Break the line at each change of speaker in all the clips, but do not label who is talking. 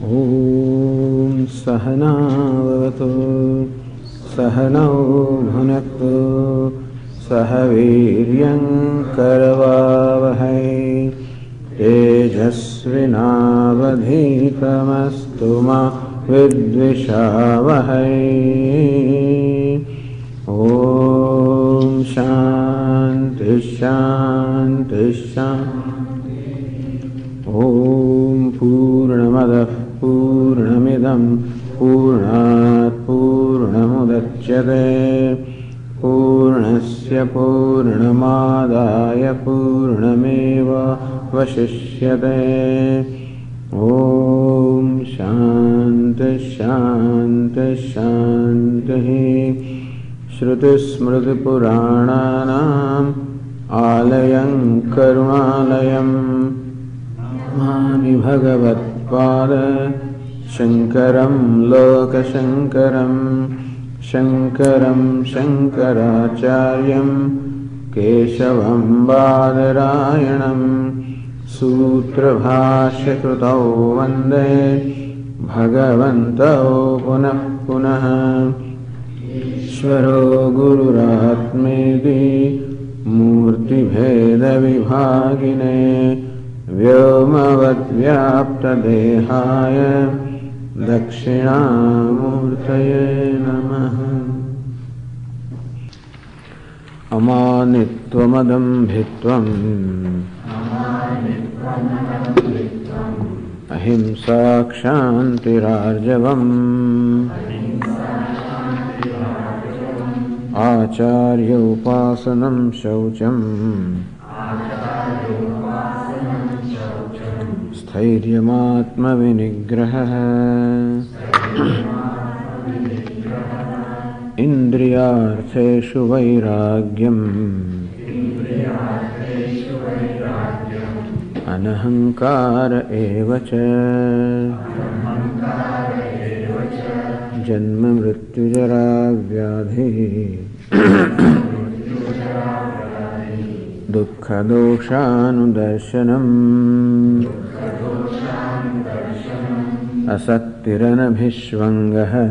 Om Sahana Vavatu Sahanau Bhunaktu Sahaviryam Karavavahai Tejasvinavadhitamastu ma vidvishavahai. Om Shanti Shanti Shanti. Om Purnamadah Purnamidam Purnat Purnamudachyate Purnasya Purnamadaya Purnameva Vashishyate. Om Shanti Shanti Shanti. Shruti Smriti Purananam Alayam Karunalayam Mani Bhagavad Pada Shankaram Loka Shankaram Shankaram Shankaracharyam Keshavam Badarayanam Sutra Bhashya Krutau Vande Bhagavantau Punah Punah. Ishvaro Gururatmeti Murti Bheda Vibhagine Vyomavad Vyapta Dehaya Dakshinamurtaye Namaha. Amanitvamadam bhitvam Ahimsa kshantirarjavam Acharya upasanam shaucham Sthairyam vinigraha Indriyartheshu vairagyam Anahankara evacha Janma mrityujara vyadhi Dukkha doshanudarshanam Asaktiranabhishvangaha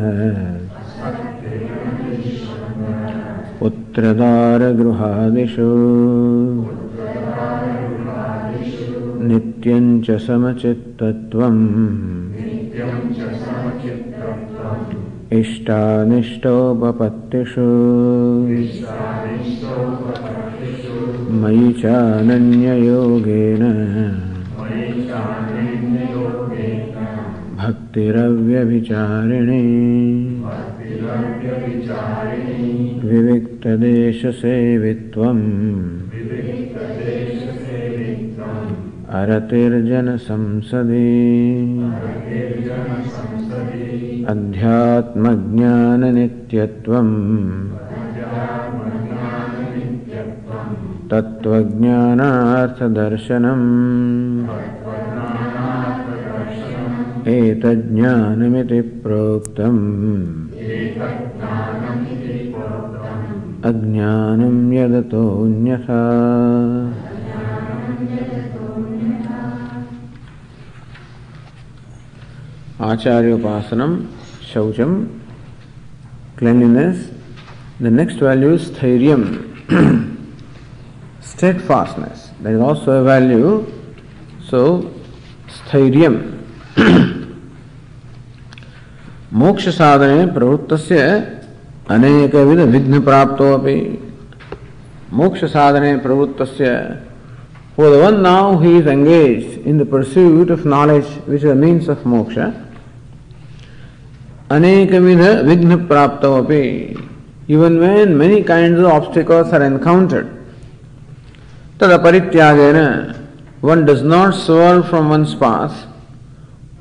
Puttradara gruhadishu Nityancha samachittatvam Ishtanishtopapatishu Mayi chananya yogena Bhaktiravyavicharini Viviktadesha sevitvam Aratirjana samsadi Adhyatma jnana nityatvam Tattva jnanartha darshanam Etajnanamiti proktam Ajnanam yadato nyatha. Acharya upasanam shaucham, cleanliness. The next value is sthairyam, steadfastness. That is also a value. So, sthairyam. Moksha sadhane pravrittasya anekavidha vigna praptopi. Moksha sadhane pravrittasya. For the one now he is engaged in the pursuit of knowledge, which is a means of moksha, anekavidha vigna praptopi. Even when many kinds of obstacles are encountered, tada parityagena, one does not swerve from one's path.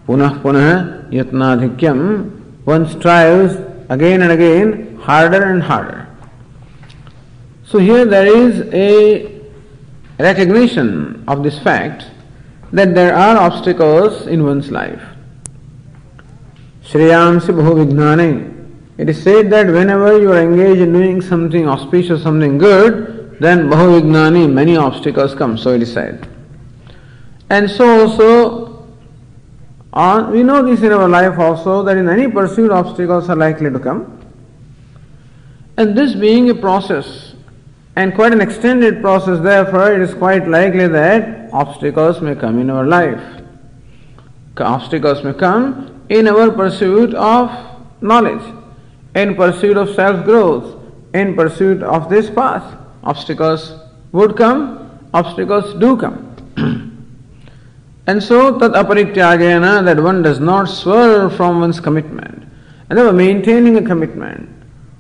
Punah punah yatnadhikyam, one strives again and again, harder and harder. So here there is a recognition of this fact that there are obstacles in one's life. Shriyamsi bhahu vignane. It is said that whenever you are engaged in doing something auspicious, something good, then bhahu vignani, many obstacles come, so it is said. And so also We know this in our life also, that in any pursuit obstacles are likely to come. And this being a process, and quite an extended process, therefore it is quite likely that obstacles may come in our life. Obstacles may come in our pursuit of knowledge, in pursuit of self-growth, in pursuit of this path. Obstacles would come, obstacles do come. And so, tat aparityagena, that one does not swerve from one's commitment. And therefore maintaining a commitment.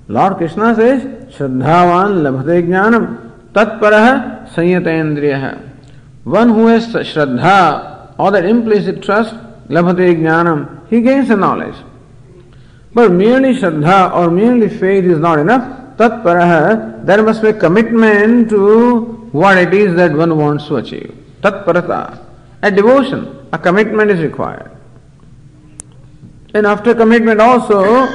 Lord Krishna says, Shraddhavan labhate jnanam, tatparaha sanyatendriyaha. One who has Shraddha, or that implicit trust, labhate jnanam, he gains the knowledge. But merely Shraddha or merely faith is not enough. Tatparaha, there must be a commitment to what it is that one wants to achieve. Tatparata. A devotion, a commitment is required. And after commitment also,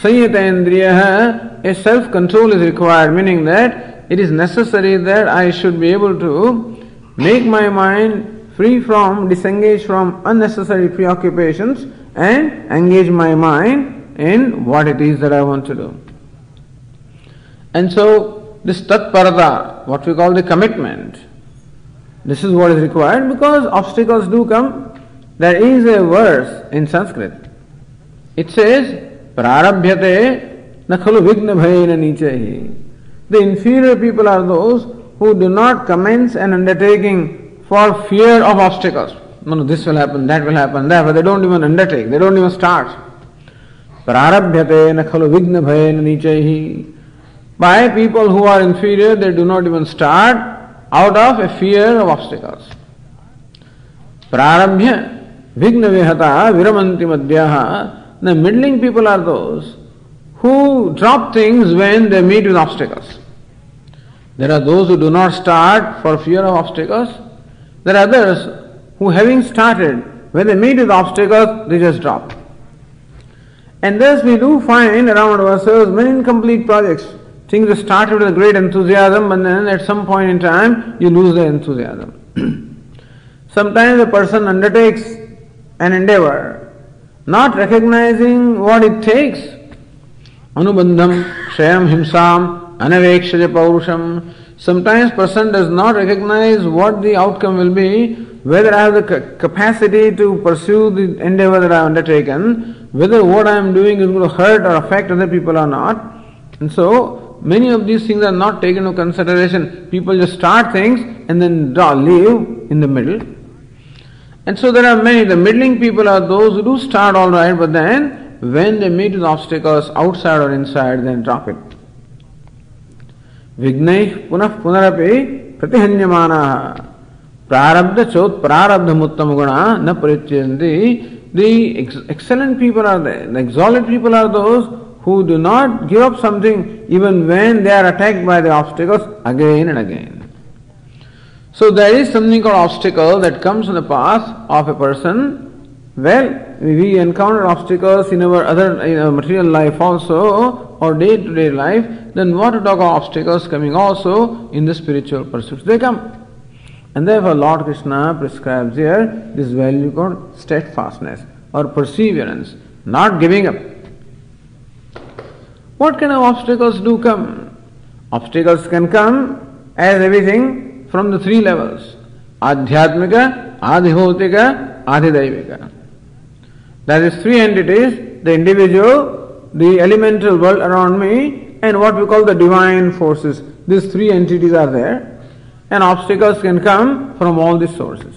Sanyatendriyaha, a self-control is required, meaning that it is necessary that I should be able to make my mind free from, disengage from unnecessary preoccupations and engage my mind in what it is that I want to do. And so, this tatparata, what we call the commitment, this is what is required because obstacles do come. There is a verse in Sanskrit. It says, Prarabhyate na khalu vigna bhayena nichehi. The inferior people are those who do not commence an undertaking for fear of obstacles. No, this will happen, that will happen, therefore they don't even undertake, they don't even start. Prarabhyate na khalu vigna bhayena nichehi. By people who are inferior, they do not even start out of a fear of obstacles. Prarabhya vigna vihata viramanti madhyaha. The middling people are those who drop things when they meet with obstacles. There are those who do not start for fear of obstacles. There are others who, having started, when they meet with obstacles, they just drop. And thus we do find around ourselves many incomplete projects. Things are started with great enthusiasm, but then at some point in time you lose the enthusiasm. Sometimes a person undertakes an endeavor, not recognizing what it takes. Anubandham, kshayam, himsam, anavekshaja paurusham. Sometimes person does not recognize what the outcome will be, whether I have the capacity to pursue the endeavor that I have undertaken, whether what I am doing is going to hurt or affect other people or not. And so, many of these things are not taken into consideration. People just start things and then leave in the middle. And so there are many. The middling people are those who do start all right, but then when they meet with obstacles outside or inside, then drop it. Vignaih punah punarapi pratihanyamanaha prarabdha chot prarabdha muttam guna na parityandi. The excellent people are there. The exalted people are those who do not give up something even when they are attacked by the obstacles again and again. So there is something called obstacle that comes on the path of a person. Well, we encounter obstacles in our material life also, or day-to-day life, then what to talk of obstacles coming also in the spiritual pursuits? They come. And therefore Lord Krishna prescribes here this value called steadfastness or perseverance, not giving up. What kind of obstacles do come? Obstacles can come as everything from the three levels. Adhyatmika, Adhihotika, Adhidaivika. That is three entities, the individual, the elemental world around me, and what we call the divine forces. These three entities are there, and obstacles can come from all these sources.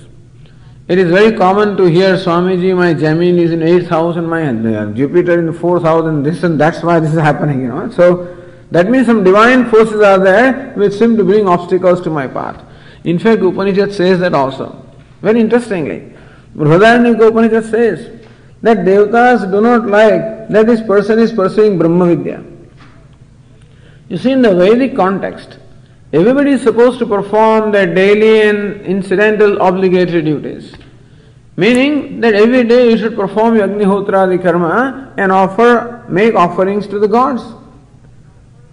It is very common to hear, Swamiji, my Jamin is in 8th house and my Jupiter in 4th house and this and that's why this is happening, So, that means some divine forces are there which seem to bring obstacles to my path. In fact, Upanishad says that also. Very interestingly, Brihadaranyaka Upanishad says that Devatas do not like that this person is pursuing Brahma Vidya. You see, in the Vedic context, everybody is supposed to perform their daily and incidental obligatory duties. Meaning that every day you should perform your Agnihotradi karma and make offerings to the gods.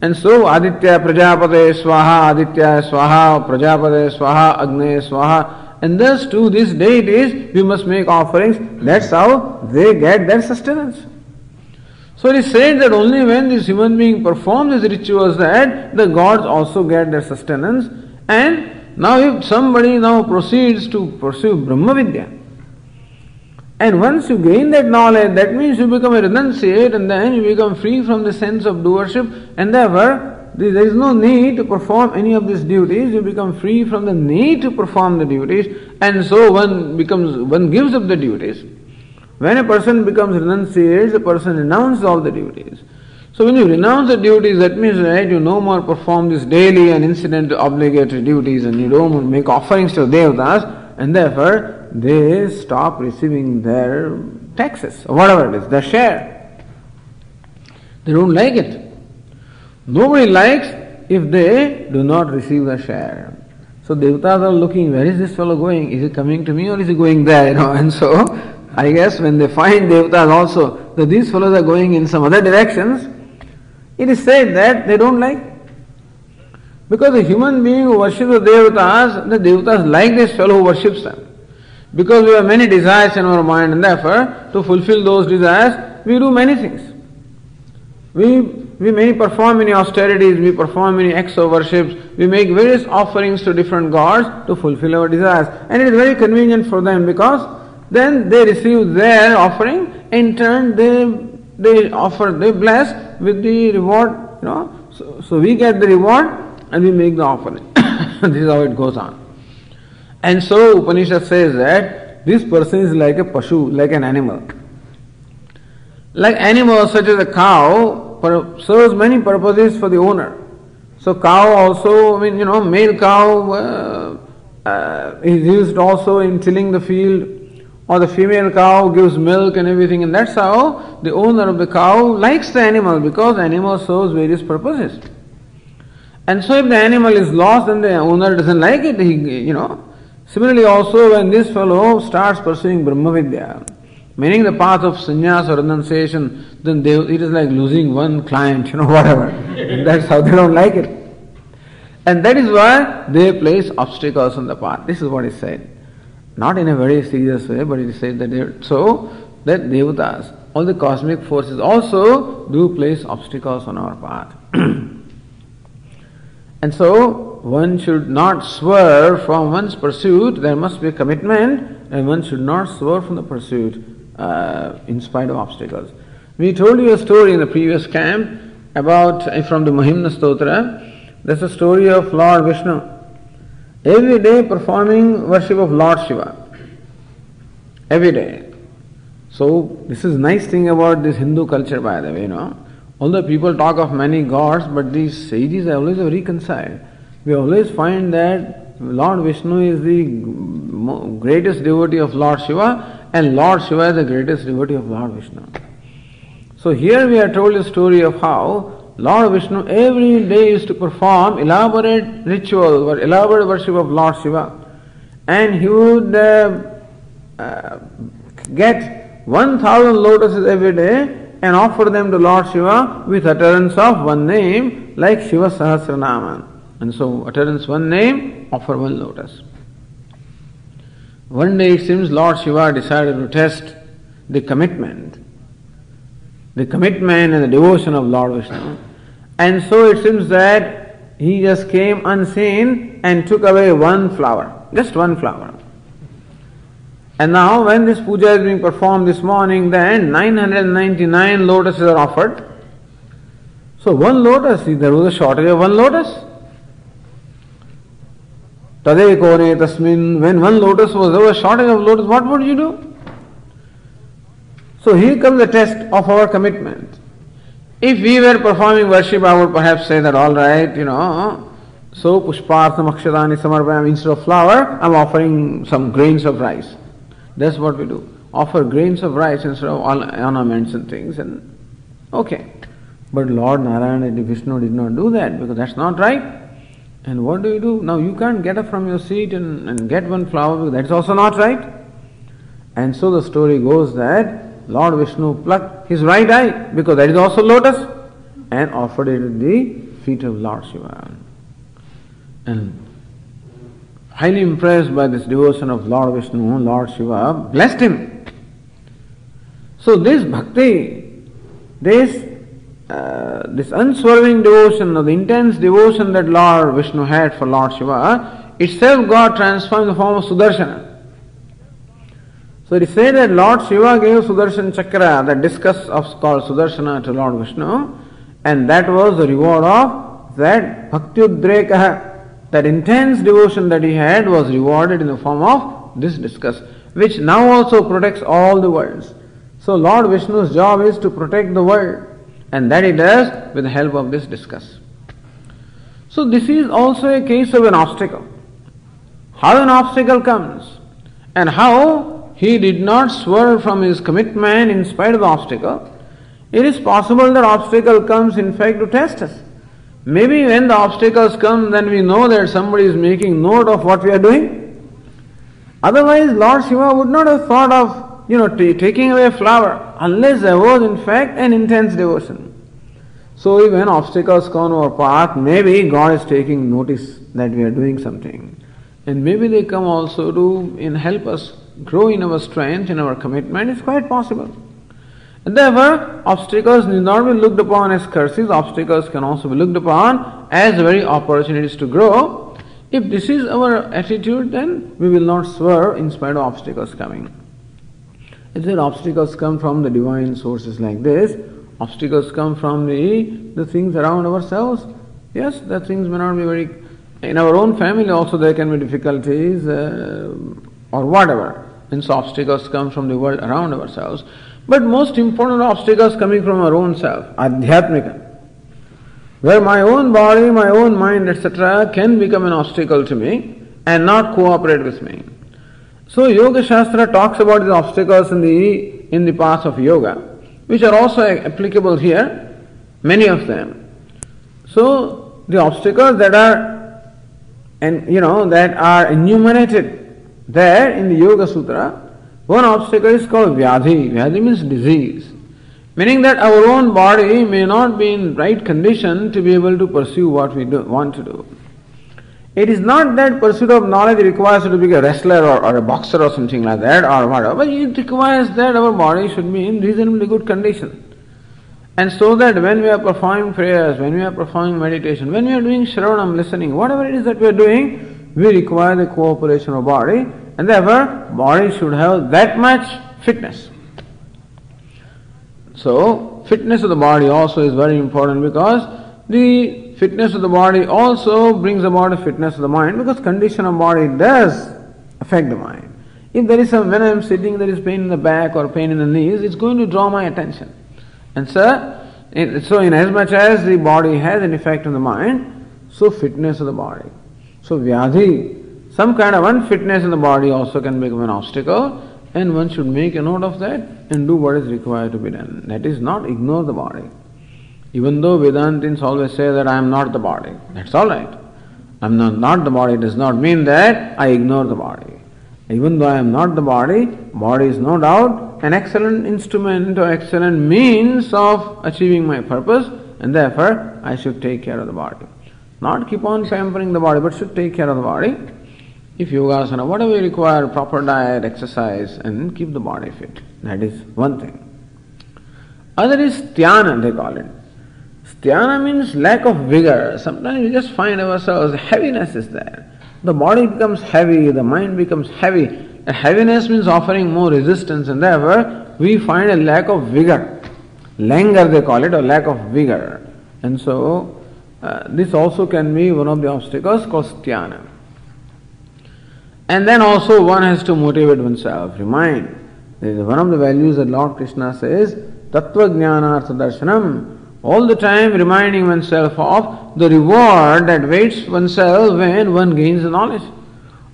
And so Aditya Prajapate Swaha, Aditya Swaha, Prajapate Swaha, Agne Swaha, and thus to these deities we must make offerings. That's how they get their sustenance. So it is said that only when this human being performs these rituals that the gods also get their sustenance. And now if somebody now proceeds to pursue Brahma Vidya, and once you gain that knowledge, that means you become a renunciate, and then you become free from the sense of doership, and therefore there is no need to perform any of these duties. You become free from the need to perform the duties, and so one gives up the duties. When a person becomes renunciate, the person renounces all the duties. So when you renounce the duties, that means that you no more perform these daily and incidental obligatory duties, and you don't make offerings to devatas, and therefore they stop receiving their taxes or whatever it is, their share. They don't like it. Nobody likes if they do not receive their share. So devatas are looking, where is this fellow going? Is he coming to me or is he going there? And so I guess when they find devatas also that these fellows are going in some other directions, it is said that they don't like. Because a human being who worships the devatas like this fellow who worships them. Because we have many desires in our mind, and therefore to fulfill those desires we do many things. We may perform many austerities, we perform many acts of worships, we make various offerings to different gods to fulfill our desires. And it is very convenient for them because then they receive their offering, in turn they bless with the reward, So we get the reward and we make the offering. This is how it goes on. And so Upanishad says that this person is like a pashu, like an animal. Like animals such as a cow serves many purposes for the owner. So cow also, male cow is used also in tilling the field, or the female cow gives milk and everything, and that's how the owner of the cow likes the animal, because the animal serves various purposes. And so if the animal is lost, then the owner doesn't like it, Similarly also when this fellow starts pursuing Brahma Vidya, meaning the path of sannyas or renunciation, then it is like losing one client, whatever. And that's how they don't like it. And that is why they place obstacles on the path. This is what is said. Not in a very serious way, but it is said that that devatas, all the cosmic forces also do place obstacles on our path. And so one should not swerve from one's pursuit. There must be a commitment, and one should not swerve from the pursuit in spite of obstacles. We told you a story in the previous camp about, from the Mahimna Stotra. That's a story of Lord Vishnu. Every day performing worship of Lord Shiva. Every day. So this is nice thing about this Hindu culture, by the way, Although people talk of many gods, but these sages are always reconciled. We always find that Lord Vishnu is the greatest devotee of Lord Shiva, and Lord Shiva is the greatest devotee of Lord Vishnu. So here we are told a story of how Lord Vishnu every day used to perform elaborate ritual or elaborate worship of Lord Shiva, and he would get 1,000 lotuses every day and offer them to Lord Shiva with utterance of one name, like Shiva Sahasranama. And so utterance one name, offer one lotus. One day it seems Lord Shiva decided to test the commitment and the devotion of Lord Vishnu. And so it seems that he just came unseen and took away one flower, just one flower. And now when this puja is being performed this morning, then 999 lotuses are offered. So one lotus, there was a shortage of one lotus. Tadekone tasmin, when one lotus was, there was a shortage of lotus, what would you do? So here comes the test of our commitment. If we were performing worship, I would perhaps say that all right, so pushpartham akshadani samarpayam, instead of flower, I'm offering some grains of rice. That's what we do. Offer grains of rice instead of ornaments and things. And okay. But Lord Narayana and Vishnu did not do that, because that's not right. And what do you do? Now you can't get up from your seat and get one flower, because that's also not right. And so the story goes that Lord Vishnu plucked his right eye, because that is also lotus, and offered it at the feet of Lord Shiva. And highly impressed by this devotion of Lord Vishnu, Lord Shiva, blessed him. So this bhakti, this unswerving devotion, or the intense devotion that Lord Vishnu had for Lord Shiva, itself got transformed in the form of Sudarshana. So it is said that Lord Shiva gave Sudarshan Chakra, that discus called Sudarshana, to Lord Vishnu, and that was the reward of that bhakti udrekaha. That intense devotion that he had was rewarded in the form of this discus, which now also protects all the worlds. So Lord Vishnu's job is to protect the world, and that he does with the help of this discus. So this is also a case of an obstacle. How an obstacle comes, and how he did not swerve from his commitment in spite of the obstacle. It is possible that obstacle comes in fact to test us. Maybe when the obstacles come, then we know that somebody is making note of what we are doing. Otherwise, Lord Shiva would not have thought of, taking away a flower, unless there was in fact an intense devotion. So when obstacles come on our path, maybe God is taking notice that we are doing something. And maybe they come also to help us grow in our strength, in our commitment. It's quite possible. And therefore, obstacles need not be looked upon as curses. Obstacles can also be looked upon as very opportunities to grow. If this is our attitude, then we will not swerve in spite of obstacles coming. If the obstacles come from the divine sources like this, obstacles come from the things around ourselves. Yes, the things may not be very... In our own family also there can be difficulties or whatever. And so obstacles come from the world around ourselves. But most important obstacles coming from our own self, adhyatmika, where my own body, my own mind, etc. can become an obstacle to me and not cooperate with me. So Yoga Shastra talks about the obstacles in the path of yoga, which are also applicable here, many of them. So the obstacles that are enumerated there in the Yoga Sutra, one obstacle is called Vyadhi. Vyadhi means disease. Meaning that our own body may not be in right condition to be able to pursue what we want to do. It is not that pursuit of knowledge requires you to be a wrestler or a boxer or something like that or whatever, but it requires that our body should be in reasonably good condition. And so that when we are performing prayers, when we are performing meditation, when we are doing shravanam, listening, whatever it is that we are doing, we require the cooperation of body. And therefore, body should have that much fitness. So, fitness of the body also is very important, because the fitness of the body also brings about a fitness of the mind, because condition of body does affect the mind. If there is when I am sitting, there is pain in the back or pain in the knees, it's going to draw my attention. And so in as much as the body has an effect on the mind, so fitness of the body. So Vyadhi, some kind of unfitness in the body also can become an obstacle, and one should make a note of that and do what is required to be done. That is, not ignore the body. Even though Vedantins always say that I am not the body, that's alright. I am not the body does not mean that I ignore the body. Even though I am not the body, body is no doubt an excellent instrument or excellent means of achieving my purpose, and therefore I should take care of the body. Not keep on pampering the body, but should take care of the body. If yogasana, whatever you require, proper diet, exercise, and keep the body fit. That is one thing. Other is sthana, they call it. Sthana means lack of vigor. Sometimes we just find ourselves, heaviness is there. The body becomes heavy, the mind becomes heavy. A heaviness means offering more resistance, and therefore we find a lack of vigor. Languor they call it, or lack of vigor. And so this also can be one of the obstacles called sthana. And then also one has to motivate oneself, remind. This is one of the values that Lord Krishna says, Tattva Jnanartha Darshanam. All the time reminding oneself of the reward that waits oneself when one gains the knowledge,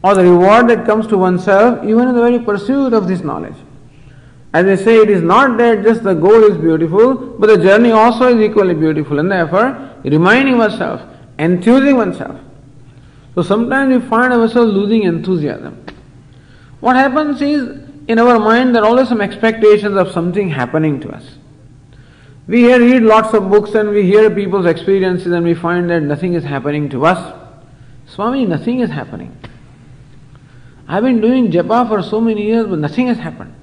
or the reward that comes to oneself even in the very pursuit of this knowledge. As I say, it is not that just the goal is beautiful, but the journey also is equally beautiful, and therefore reminding oneself, enthusing oneself. So sometimes we find ourselves losing enthusiasm. What happens is, in our mind there are always some expectations of something happening to us. We read lots of books and we hear people's experiences and we find that nothing is happening to us. Swami, nothing is happening. I've been doing japa for so many years, but nothing has happened.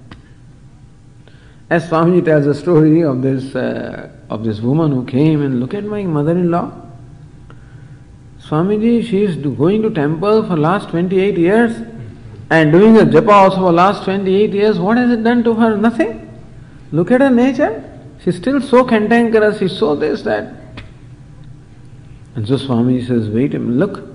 As Swamiji tells the story of this woman who came and look at my mother-in-law. Swamiji, she is going to temple for last 28 years and doing a japa also for last 28 years. What has it done to her? Nothing. Look at her nature. She's still so cantankerous, she's so this, that. And so Swamiji says, wait a minute, look,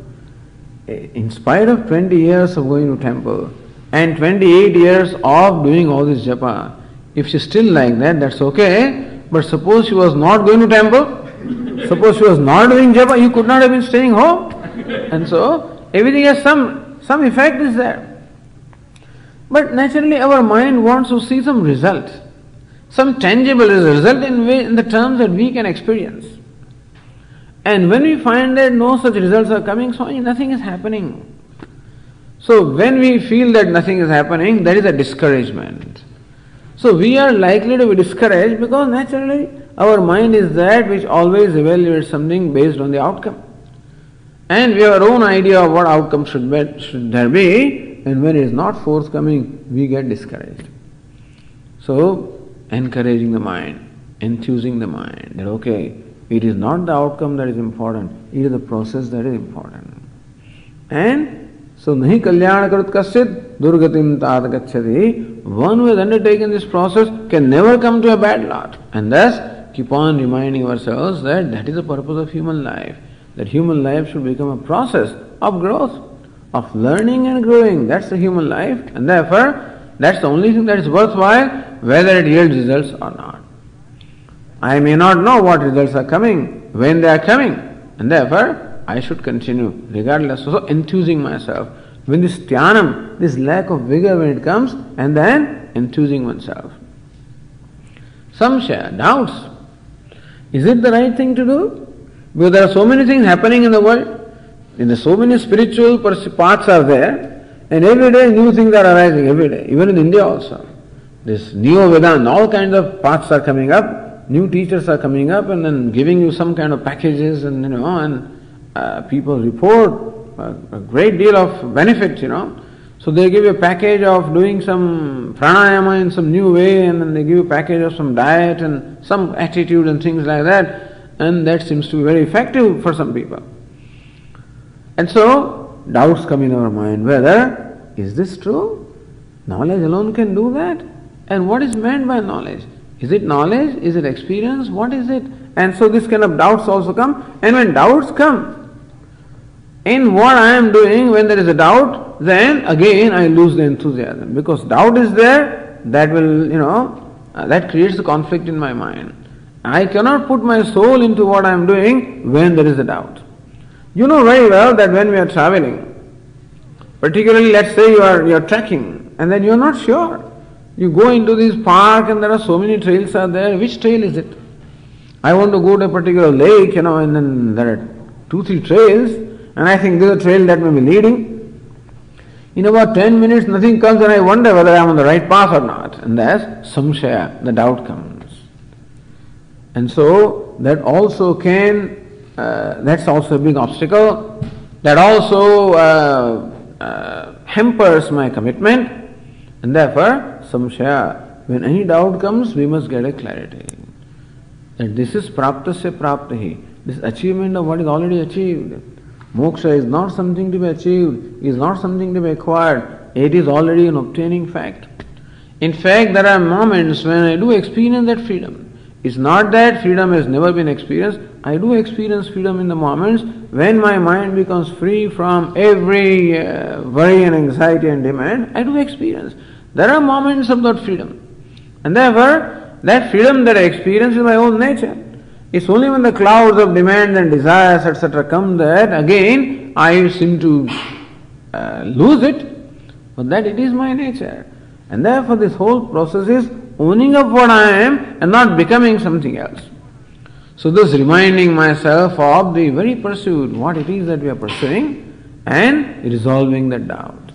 in spite of 20 years of going to temple and 28 years of doing all this japa, if she's still like that, that's okay. But suppose she was not going to temple, suppose she was not doing japa, you could not have been staying home. And so, everything has some effect is there. But naturally our mind wants to see some result, some tangible result in the terms that we can experience. And when we find that no such results are coming, so nothing is happening. So when we feel that nothing is happening, that is a discouragement. So we are likely to be discouraged because naturally our mind is that which always evaluates something based on the outcome. And we have our own idea of what outcome should there be, and when it is not forthcoming, we get discouraged. So encouraging the mind, enthusing the mind that okay, it is not the outcome that is important, it is the process that is important. And so nahi kalyana karut kasyid durgatim tat gacchati. One who has undertaken this process can never come to a bad lot. And thus keep on reminding ourselves that that is the purpose of human life. That human life should become a process of growth, of learning and growing. That's the human life, and therefore that's the only thing that is worthwhile, whether it yields results or not. I may not know what results are coming, when they are coming, and therefore I should continue regardless. So enthusing myself with this dhyanam, this lack of vigor when it comes, and then enthusing oneself. Samshaya, doubts. Is it the right thing to do? Because there are so many things happening in the world, and so many spiritual paths are there, and every day new things are arising, every day, even in India also. This Neo-Vedanta, all kinds of paths are coming up, new teachers are coming up and then giving you some kind of packages and people report a great deal of benefit, So they give you a package of doing some pranayama in some new way, and then they give you a package of some diet and some attitude and things like that, and that seems to be very effective for some people. And so doubts come in our mind whether, is this true? Knowledge alone can do that? And what is meant by knowledge? Is it knowledge? Is it experience? What is it? And so this kind of doubts also come. And when doubts come, in what I am doing, when there is a doubt, then again I lose the enthusiasm. Because doubt is there, that will, that creates a conflict in my mind. I cannot put my soul into what I am doing when there is a doubt. You know very well that when we are traveling, particularly let's say you are trekking, and then you are not sure. You go into this park and there are so many trails are there. Which trail is it? I want to go to a particular lake, and then there are 2-3 trails, and I think this is a trail that may be leading. In about 10 minutes nothing comes and I wonder whether I am on the right path or not. And that's samshaya, the doubt comes. And so that also that's also a big obstacle. That also hampers my commitment. And therefore, samshaya, when any doubt comes, we must get a clarity. That this is praptasya praptahi, this achievement of what is already achieved. Moksha is not something to be achieved, is not something to be acquired, it is already an obtaining fact. In fact, there are moments when I do experience that freedom. It's not that freedom has never been experienced, I do experience freedom in the moments when my mind becomes free from every worry and anxiety and demand. I do experience. There are moments of that freedom. And therefore, that freedom that I experience is my own nature. It's only when the clouds of demand and desires, etc. come that again I seem to lose it, but that it is my nature. And therefore this whole process is owning up what I am and not becoming something else. So thus reminding myself of the very pursuit, what it is that we are pursuing, and resolving that doubt.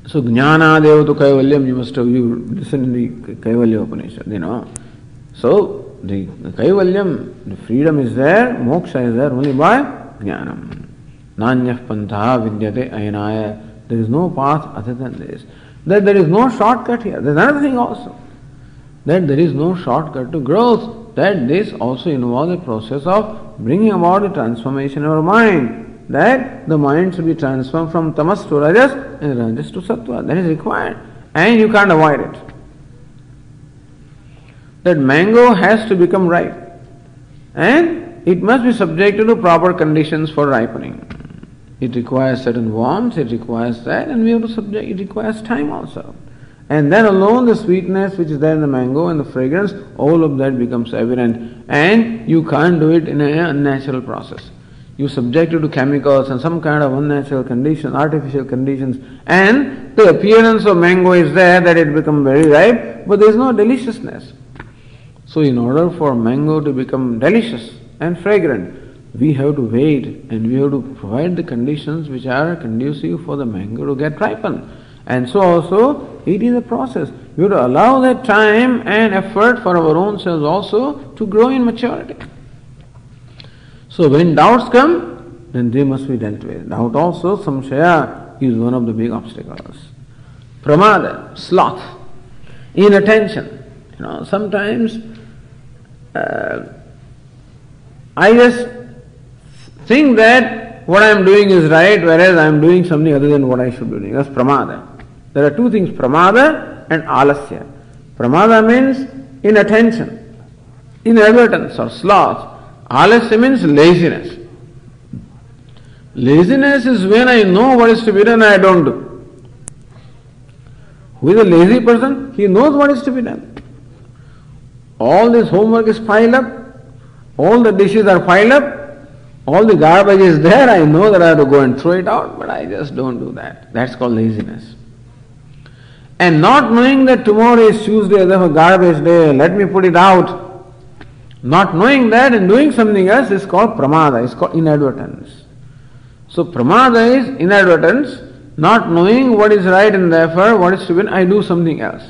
So jnana devatu kaivalyam, you must have listened in the Kaivalya Upanishad, So the kaivalyam, the freedom is there, moksha is there only by jnanam. Nanyah pantha vidyate ayanaya. There is no path other than this. That there is no shortcut here. There is another thing also. That there is no shortcut to growth. That this also involves a process of bringing about a transformation of our mind. That the mind should be transformed from tamas to rajas and rajas to sattva. That is required. And you can't avoid it. That mango has to become ripe. And it must be subjected to proper conditions for ripening. It requires certain warmth, it requires that, and we have to subject, it requires time also. And then alone the sweetness which is there in the mango and the fragrance, all of that becomes evident. And you can't do it in an unnatural process. You subject it to chemicals and some kind of unnatural conditions, artificial conditions, and the appearance of mango is there that it becomes very ripe, but there is no deliciousness. So in order for mango to become delicious and fragrant, we have to wait and we have to provide the conditions which are conducive for the mango to get ripened. And so also it is a process. We have to allow that time and effort for our own selves also to grow in maturity. So when doubts come, then they must be dealt with. Doubt also, samshaya, is one of the big obstacles. Pramada, sloth, inattention. Sometimes I just think that what I am doing is right, whereas I am doing something other than what I should be doing. That's pramada. There are two things, pramada and alasya. Pramada means inattention, inadvertence or sloth. Alasya means laziness. Laziness is when I know what is to be done and I don't do. Who is a lazy person? He knows what is to be done. All this homework is piled up, all the dishes are piled up, all the garbage is there, I know that I have to go and throw it out, but I just don't do that. That's called laziness. And not knowing that tomorrow is Tuesday, therefore garbage day, let me put it out. Not knowing that and doing something else is called pramada, it's called inadvertence. So pramada is inadvertence, not knowing what is right and therefore what is to be done, I do something else.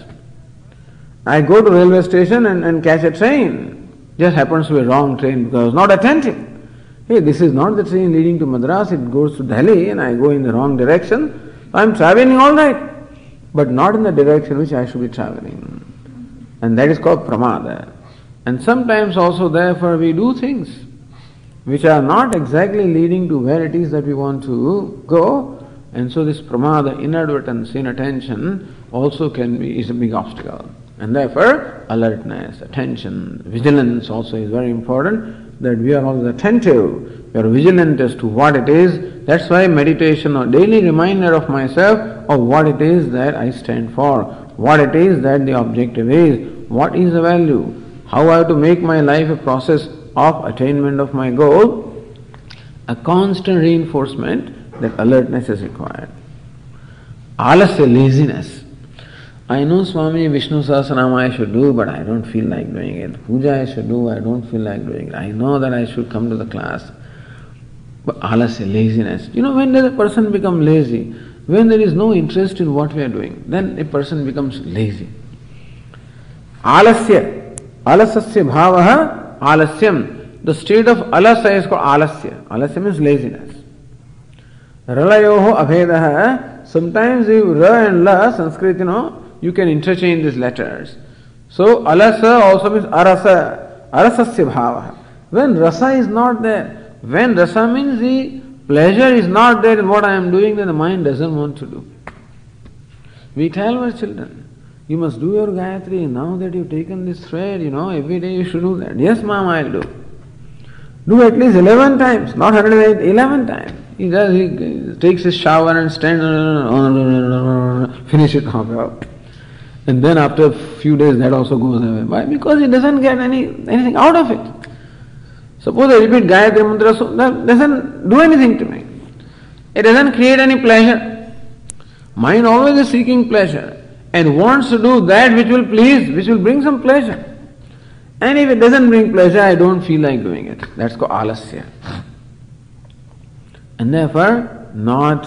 I go to railway station and catch a train. Just happens to be a wrong train because I was not attentive. Hey, this is not the train leading to Madras, it goes to Delhi and I go in the wrong direction. I am traveling all right, but not in the direction which I should be traveling. And that is called pramada. And sometimes also therefore we do things which are not exactly leading to where it is that we want to go. And so this pramada, inadvertence, inattention also is a big obstacle. And therefore, alertness, attention, vigilance also is very important, that we are always attentive, we are vigilant as to what it is. That's why meditation or daily reminder of myself of what it is that I stand for, what it is that the objective is, what is the value, how I have to make my life a process of attainment of my goal, a constant reinforcement that alertness is required. Alasya, laziness. I know Swami Vishnu Sahasranama I should do, but I don't feel like doing it. Puja I should do, I don't feel like doing it. I know that I should come to the class. But alasya, laziness. When does a person become lazy? When there is no interest in what we are doing, then a person becomes lazy. Alasya, alasasya bhavaha, alasyam. The state of alasa is called alasya. Alasya means laziness. Ralayoho abhedaha. Sometimes ra and la, Sanskrit, you can interchange these letters. So alasa also means arasa, arasasya bhava. When rasa is not there, when rasa means the pleasure is not there in what I am doing, then the mind doesn't want to do. We tell our children, you must do your Gayatri, now that you've taken this thread, every day you should do that. Yes, ma'am, I'll do. Do at least 11 times, not 108, 11 times. He takes his shower and stands, finish it off. And then after a few days that also goes away. Why? Because he doesn't get anything out of it. Suppose I repeat Gayatri Mantra, so that doesn't do anything to me. It doesn't create any pleasure. Mind always is seeking pleasure and wants to do that which will please, which will bring some pleasure. And if it doesn't bring pleasure, I don't feel like doing it. That's called alasya. And therefore, not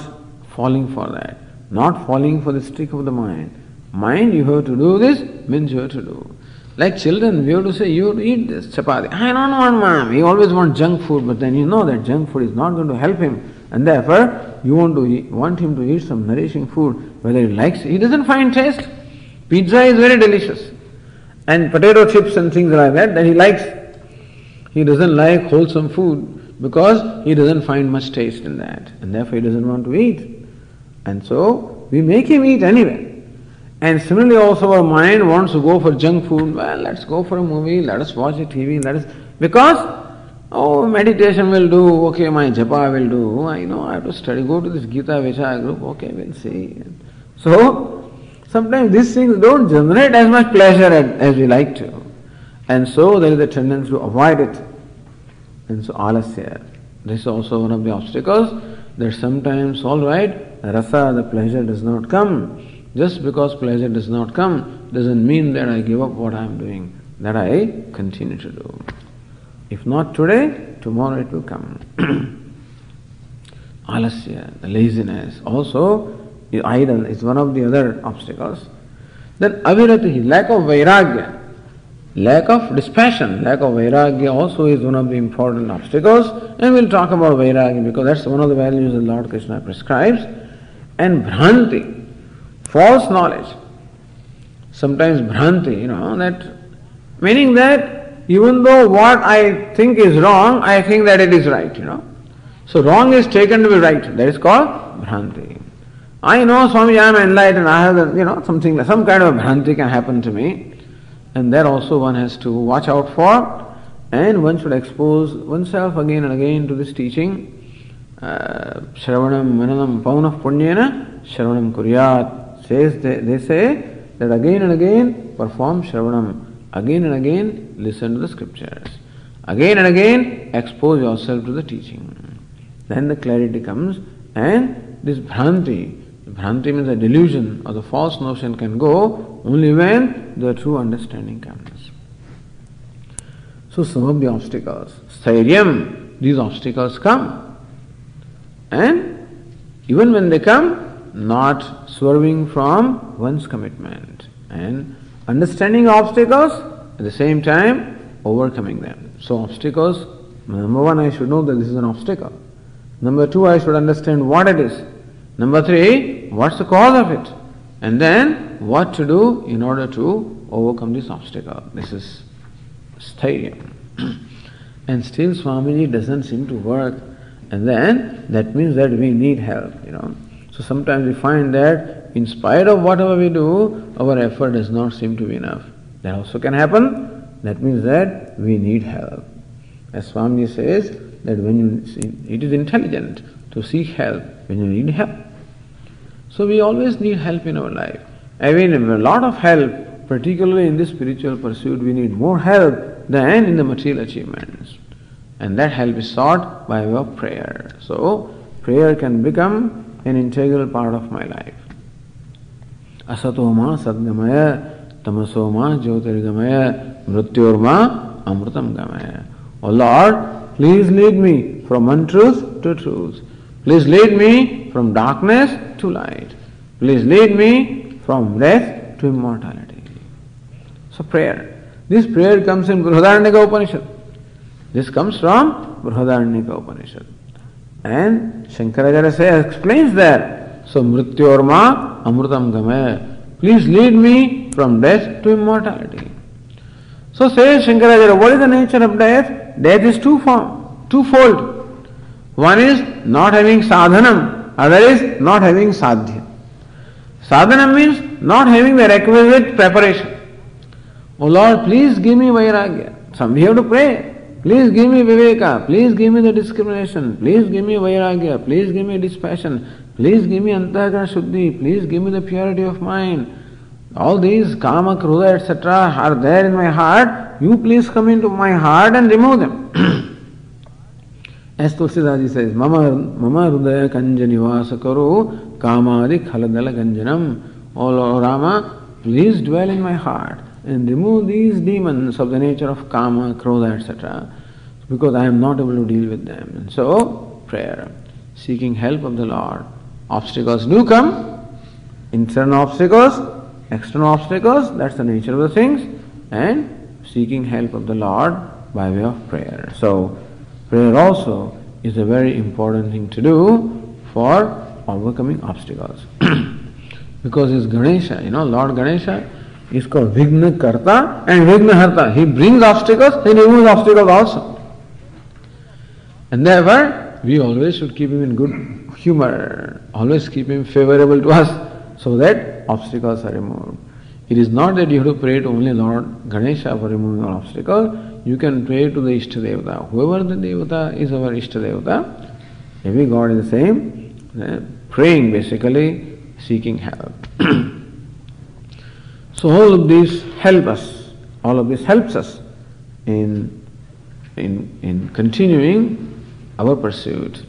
falling for that. Not falling for the trick of the mind. Mind, you have to do this, means you have to do. Like children, we have to say, you have to eat this chapati. I don't want, ma'am. He always wants junk food, but then you know that junk food is not going to help him And therefore, you want him to eat some nourishing food, whether he likes it. He doesn't find taste. Pizza is very delicious. And potato chips and things like that he likes. He doesn't like wholesome food because he doesn't find much taste in that. And therefore, he doesn't want to eat. And so, we make him eat anyway. And similarly also our mind wants to go for junk food. Well, let's go for a movie, let us watch a TV, because, meditation will do, okay, my japa will do, I know I have to study, go to this Gītā Vichaya group, okay, we'll see. So, sometimes these things don't generate as much pleasure as we like to. And so there is a tendency to avoid it. And so alasya, this is also one of the obstacles, that sometimes, alright, rasa, the pleasure does not come. Just because pleasure does not come doesn't mean that I give up what I am doing, that I continue to do. If not today, tomorrow it will come. Alasya, the laziness, also idle is one of the other obstacles. Then avirati, lack of vairagya, lack of dispassion, lack of vairagya also is one of the important obstacles. And we'll talk about vairagya because that's one of the values that Lord Krishna prescribes. And bhranti, false knowledge. Sometimes bhranti, that meaning that even though what I think is wrong, I think that it is right, So wrong is taken to be right. That is called bhranti. I know, Swami, I am enlightened, I have, something, some kind of bhranti can happen to me. And that also one has to watch out for. And one should expose oneself again and again to this teaching. Shravanam mananam paunah punyena shravanam kuryat. They say that again and again perform Shravanam, again and again listen to the scriptures, again and again expose yourself to the teaching. Then the clarity comes, and this bhranti means a delusion or the false notion can go only when the true understanding comes. So some of the obstacles, stairyam, these obstacles come, and even when they come, not swerving from one's commitment and understanding obstacles, at the same time overcoming them. So obstacles, number one, I should know that this is an obstacle. Number two, I should understand what it is. Number three, what's the cause of it? And then what to do in order to overcome this obstacle. This is stairyam. And still Swamiji doesn't seem to work. And then that means that we need help, So sometimes we find that in spite of whatever we do, our effort does not seem to be enough. That also can happen. That means that we need help. As Swami says, that it is intelligent to seek help when you need help. So we always need help in our life. I mean, a lot of help, particularly in this spiritual pursuit, we need more help than in the material achievements. And that help is sought by way of prayer. So prayer can become an integral part of my life. Asatoma sadgamaya, tamasoma jyotirgamaya, mrityorma amrutam gamaya. O Lord, please lead me from untruth to truth. Please lead me from darkness to light. Please lead me from death to immortality. So prayer. This prayer comes in Brihadaranyaka Upanishad. This comes from Brihadaranyaka Upanishad. And Shankaracharya explains that. So mrityorma amrutam gamaya. Please lead me from death to immortality. So says Shankaracharya, what is the nature of death? Death is twofold. One is not having sadhanam, other is not having sadhya. Sadhanam means not having the requisite preparation. Oh Lord, please give me vairagya. We have to pray. Please give me viveka. Please give me the discrimination. Please give me vairagya. Please give me dispassion. Please give me antahakara shuddhi. Please give me the purity of mind. All these kama, krodha, etc. are there in my heart. You please come into my heart and remove them. As Tulsidaji says, Mama Rudaya Kanja Nivasa Karo Kamadi Khaladala Ganjanam. O Lord Rama, please dwell in my heart and remove these demons of the nature of Kama, Krodha, etc. Because I am not able to deal with them. And so, prayer, seeking help of the Lord. Obstacles do come, internal obstacles, external obstacles, that's the nature of the things, and seeking help of the Lord by way of prayer. So, prayer also is a very important thing to do for overcoming obstacles. Because it's Ganesha, Lord Ganesha is called Vigna Karta and Vigna Harta. He brings obstacles, he removes obstacles also. And therefore, we always should keep him in good humor, always keep him favorable to us so that obstacles are removed. It is not that you have to pray to only Lord Ganesha for removing all obstacles. You can pray to the Ishtadevata. Whoever the Devata is our Ishtadevata, every God is the same, praying basically, seeking help. So all of these help us, all of this helps us in continuing our pursuit,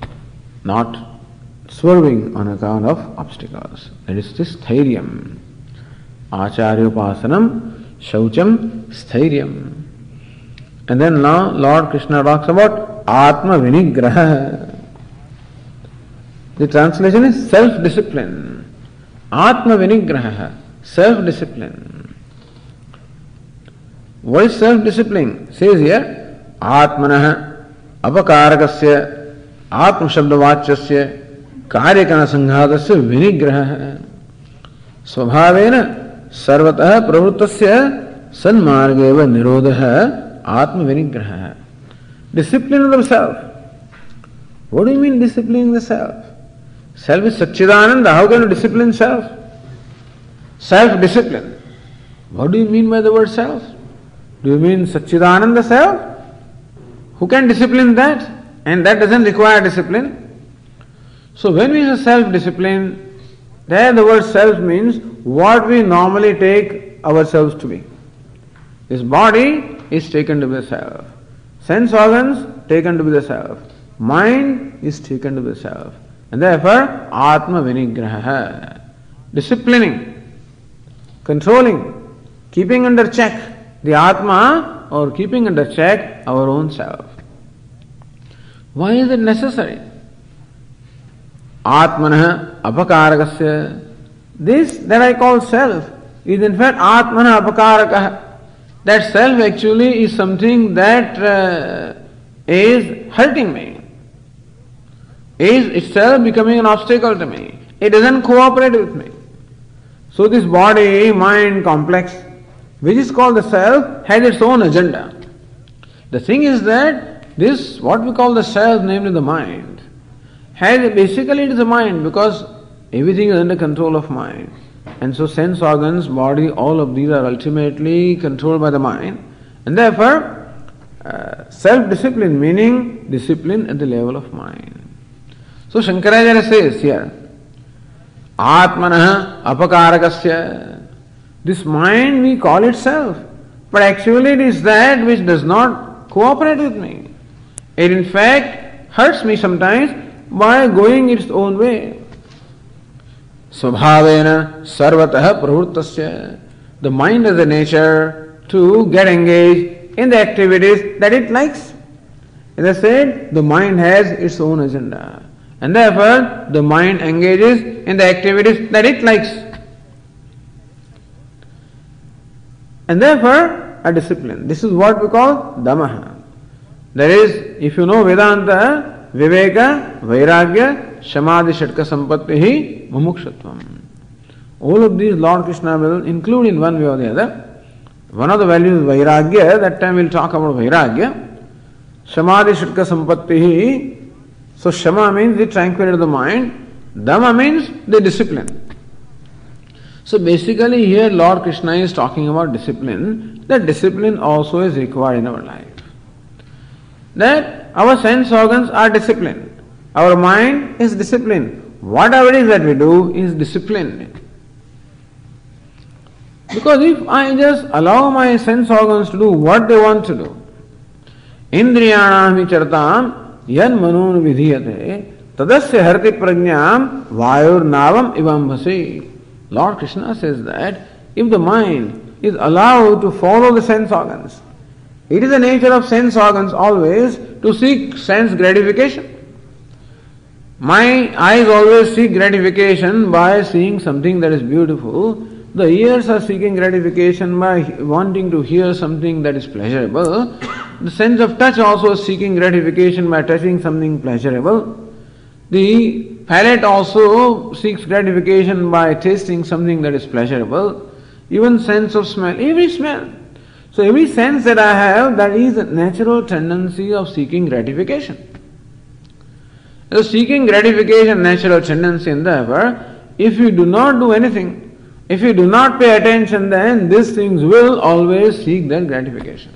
not swerving on account of obstacles. That is this Sthairiyam. Acharyopasanam, Shaucham, Sthairiyam. And then now Lord Krishna talks about Atma Vinigraha. The translation is self-discipline. Atma Vinigraha, self-discipline. What is self-discipline? Says here, Atmanah Apakarakasya Atma Shabdavachasya Karyakana Sanghatasya Vinigraha Svabhavena Sarvatah Pravrittasya Sanmargeva Nirodha Atma Vinigraha. Discipline of the self. What do you mean disciplining the self? Self is Satchidananda. How can you discipline self? Self-discipline. What do you mean by the word self? Do you mean Satchidananda self? Who can discipline that? And that doesn't require discipline. So when we say self-discipline, there the word self means what we normally take ourselves to be. This body is taken to be the self. Sense organs taken to be the self. Mind is taken to be the self. And therefore, Atma Vinigraha. Disciplining, controlling, keeping under check the Atma or keeping under check our own self. Why is it necessary? Atmanah Apakarakasya. This that I call self is in fact Atmanah Apakarakah. That self actually is something that is hurting me, is itself becoming an obstacle to me. It doesn't cooperate with me. So this body, mind complex, which is called the self, has its own agenda. The thing is that this, what we call the self, namely the mind, basically it is the mind because everything is under control of mind. And so sense organs, body, all of these are ultimately controlled by the mind. And therefore, self-discipline meaning discipline at the level of mind. So Shankaracharya says here, Atmanah Apakarakasya. This mind we call it self, but actually it is that which does not cooperate with me. It in fact hurts me sometimes by going its own way. Svabhavena sarvatah pravrittasya. The mind has a nature to get engaged in the activities that it likes. As I said, the mind has its own agenda. And therefore, the mind engages in the activities that it likes. And therefore, a discipline. This is what we call damaha. That is, if you know Vedanta, Viveka, Vairagya, Samadhi Shatka Sampattihi, Mumukshatvam. All of these Lord Krishna will include in one way or the other. One of the values is Vairagya, that time we'll talk about Vairagya. Samadhi Shatka Sampattihi. So Shama means the tranquility of the mind. Dhamma means the discipline. So basically here Lord Krishna is talking about discipline. That discipline also is required in our life. That our sense organs are disciplined. Our mind is disciplined. Whatever it is that we do is disciplined. Because if I just allow my sense organs to do what they want to do, Indriyanam vichartam yan manun vidhiyate tadasya harti prajnam vayur navam ivambhasi. Lord Krishna says that if the mind is allowed to follow the sense organs, it is the nature of sense organs always to seek sense gratification. My eyes always seek gratification by seeing something that is beautiful. The ears are seeking gratification by wanting to hear something that is pleasurable. The sense of touch also is seeking gratification by touching something pleasurable. The palate also seeks gratification by tasting something that is pleasurable. Even sense of smell, every smell. So every sense that I have, that is a natural tendency of seeking gratification. So seeking gratification, natural tendency, and therefore, if you do not do anything, if you do not pay attention, then these things will always seek that gratification.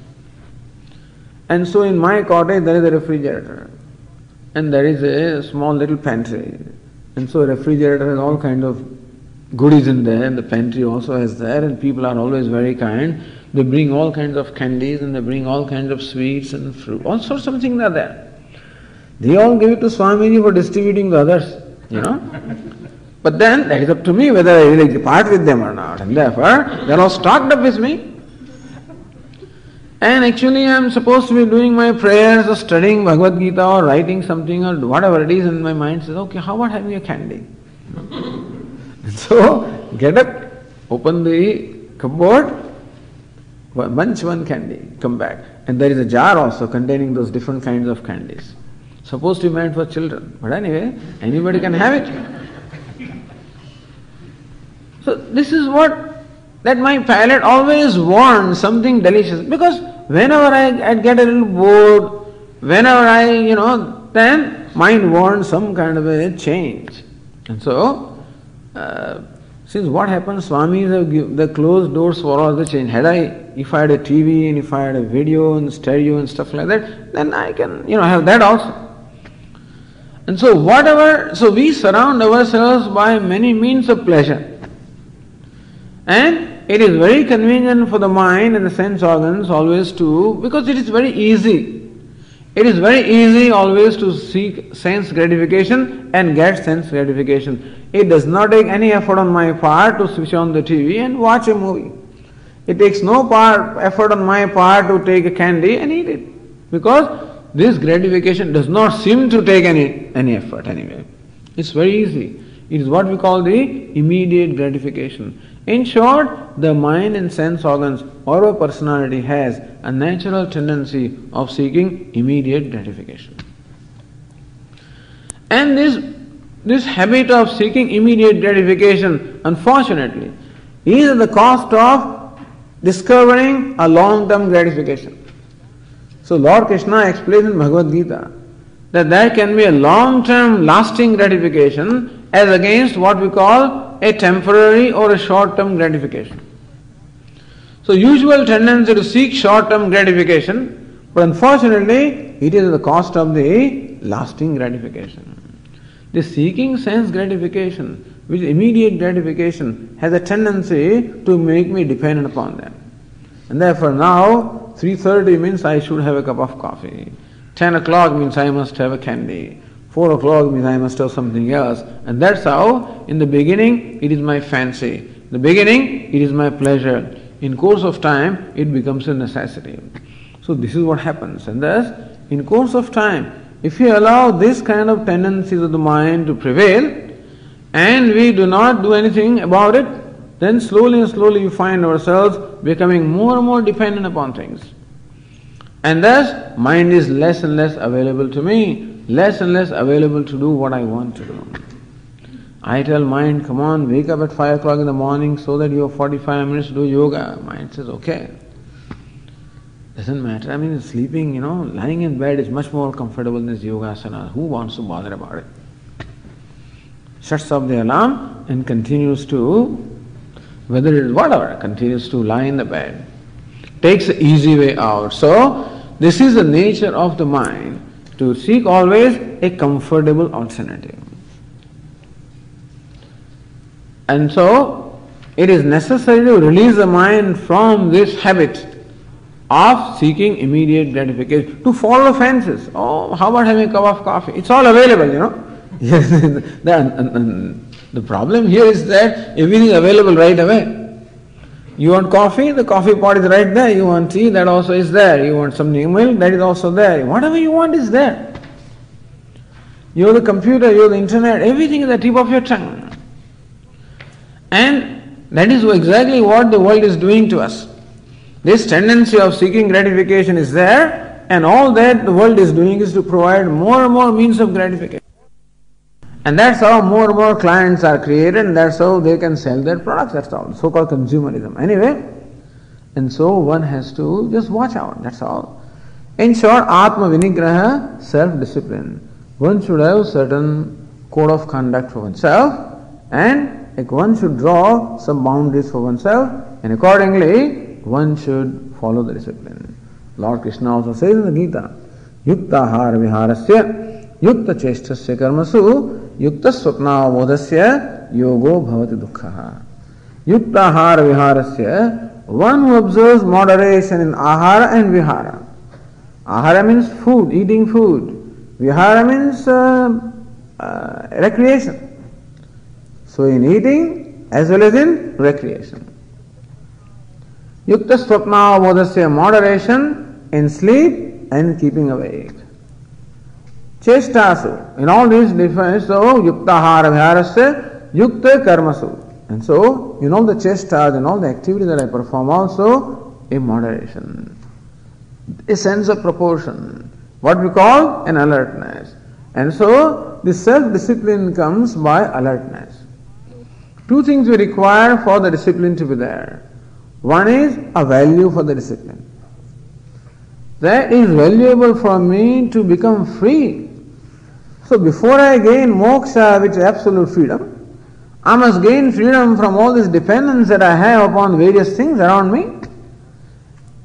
And so in my cottage there is a refrigerator, and there is a small little pantry. And so a refrigerator has all kinds of goodies in there, and the pantry also has there, and people are always very kind. They bring all kinds of candies, and they bring all kinds of sweets and fruit. All sorts of things are there. They all give it to Swamiji for distributing to others, But then that is up to me whether I really part with them or not. And therefore, they are all stocked up with me. And actually I am supposed to be doing my prayers or studying Bhagavad Gītā or writing something or whatever it is, and my mind says, okay, how about having a candy? So, get up, open the cupboard, munch one candy, come back. And there is a jar also containing those different kinds of candies. Supposed to be meant for children. But anyway, anybody can have it. So this is that my palate always wants something delicious. Because whenever I get a little bored, whenever then mind wants some kind of a change. And so, since what happens, Swamis have the closed doors for all the change. If I had a TV and if I had a video and stereo and stuff like that, then I can, have that also. And so we surround ourselves by many means of pleasure. And it is very convenient for the mind and the sense organs always because it is very easy. It is very easy always to seek sense gratification and get sense gratification. It does not take any effort on my part to switch on the TV and watch a movie. It takes no effort on my part to take a candy and eat it. Because this gratification does not seem to take any effort anyway. It's very easy. It is what we call the immediate gratification. In short, the mind and sense organs or our personality has a natural tendency of seeking immediate gratification. And this habit of seeking immediate gratification, unfortunately, is at the cost of discovering a long-term gratification. So Lord Krishna explains in Bhagavad Gītā that there can be a long-term lasting gratification as against what we call a temporary or a short-term gratification. So usual tendency to seek short-term gratification, but unfortunately it is at the cost of the lasting gratification. The seeking sense gratification, which is immediate gratification, has a tendency to make me dependent upon them. And therefore now 3:30 means I should have a cup of coffee. 10 o'clock means I must have a candy. 4 o'clock means I must have something else. And that's how, in the beginning, it is my fancy. In the beginning, it is my pleasure. In course of time, it becomes a necessity. So this is what happens. And thus, in course of time, if we allow this kind of tendencies of the mind to prevail, and we do not do anything about it, then slowly and slowly we find ourselves becoming more and more dependent upon things. And thus, mind is less and less available to me, less and less available to do what I want to do. I tell mind, come on, wake up at 5 o'clock in the morning so that you have 45 minutes to do yoga. Mind says, okay. Doesn't matter. I mean, sleeping, lying in bed is much more comfortable than this yoga asana. Who wants to bother about it? Shuts off the alarm and continues to, whether it is whatever, continues to lie in the bed. Takes the easy way out. So, this is the nature of the mind, to seek always a comfortable alternative. And so, it is necessary to release the mind from this habit of seeking immediate gratification, to follow fences. Oh, how about having a cup of coffee? It's all available, Yes, the problem here is that everything is available right away. You want coffee, the coffee pot is right there. You want tea, that also is there. You want something milk, that is also there. Whatever you want is there. You have the computer, you have the internet, everything is at the tip of your tongue. And that is exactly what the world is doing to us. This tendency of seeking gratification is there, and all that the world is doing is to provide more and more means of gratification. And that's how more and more clients are created, and that's how they can sell their products. That's all. So-called consumerism. Anyway, and so one has to just watch out. That's all. In short, Atma Vinigraha, self-discipline. One should have certain code of conduct for oneself, and one should draw some boundaries for oneself, and accordingly, one should follow the discipline. Lord Krishna also says in the Gītā, Yuktahara viharasya, yukta cheshtasya karmasu, yukta swapnavamodasya, yogo bhavati dukkhaha. Yuktahara viharasya, one who observes moderation in ahara and vihara. Ahara means food, eating food. Vihara means recreation. So in eating as well as in recreation. Yukta swapnavamodasya, moderation in sleep and keeping awake. Cheshtasu, in all these different, so yuktahara viharasya, yukta karmasu. And so, in all the chestas and all the activities that I perform also, a moderation, a sense of proportion, what we call an alertness. And so, this self-discipline comes by alertness. Two things we require for the discipline to be there. One is a value for the discipline. That is valuable for me to become free. So before I gain moksha, which is absolute freedom, I must gain freedom from all this dependence that I have upon various things around me.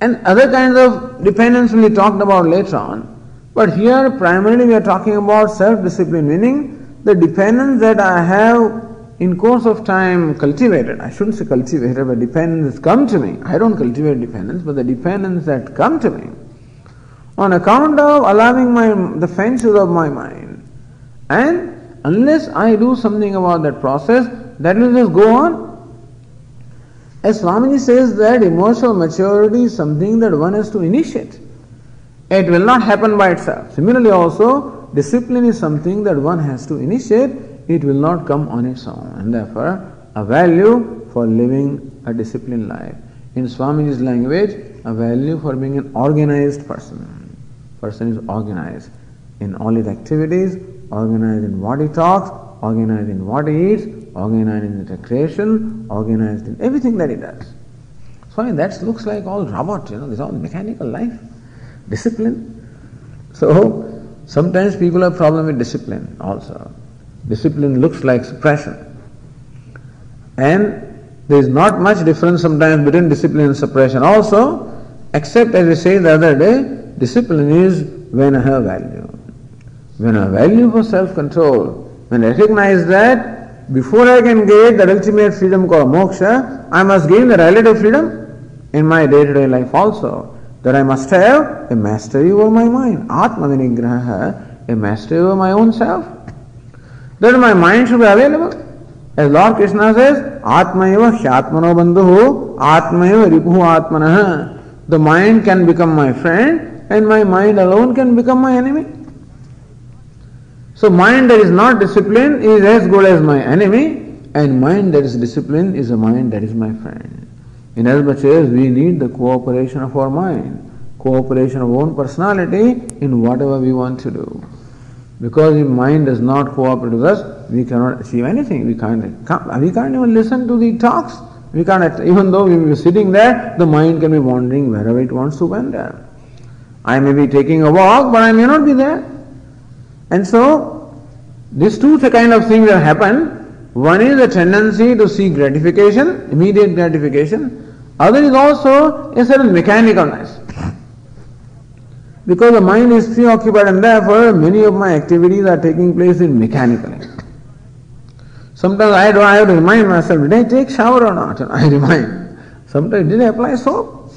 And other kinds of dependence will be talked about later on. But here primarily we are talking about self-discipline, meaning the dependence that I have in course of time cultivated. I shouldn't say cultivated, but dependence has come to me. I don't cultivate dependence, but the dependence that come to me on account of allowing the fences of my mind. And unless I do something about that process, that will just go on. As Swamiji says that emotional maturity is something that one has to initiate. It will not happen by itself. Similarly also, discipline is something that one has to initiate. It will not come on its own. And therefore, a value for living a disciplined life. In Swamiji's language, a value for being an organized person. Person is organized in all his activities, organized in what he talks, organized in what he eats, organized in his recreation, organized in everything that he does. So I mean, that looks like all robot, this is all mechanical life. Discipline. So sometimes people have problem with discipline also. Discipline looks like suppression. And there is not much difference sometimes between discipline and suppression also, except as we said the other day, discipline is when I have value. When I have value for self-control, when I recognize that before I can get that ultimate freedom called moksha, I must gain the relative freedom in my day-to-day life also. That I must have a mastery over my mind. Atma vinigraha, a mastery over my own self. That my mind should be available. As Lord Krishna says, Atma eva hyatmano bandhuhu, Atma eva ripuhu atmanaha. The mind can become my friend, and my mind alone can become my enemy. So mind that is not disciplined is as good as my enemy, and mind that is disciplined is a mind that is my friend. In as much as we need the cooperation of our mind, cooperation of our own personality in whatever we want to do. Because if mind does not cooperate with us, we cannot achieve anything. We can't even listen to the talks. We can't, even though we are sitting there, the mind can be wandering wherever it wants to wander. I may be taking a walk, but I may not be there. And so, these two kind of things that happen. One is a tendency to seek gratification, immediate gratification. Other is also a certain mechanicalness. Because the mind is preoccupied, and therefore many of my activities are taking place in mechanically. Sometimes I have to remind myself, did I take shower or not? I remind. Sometimes, did I apply soap?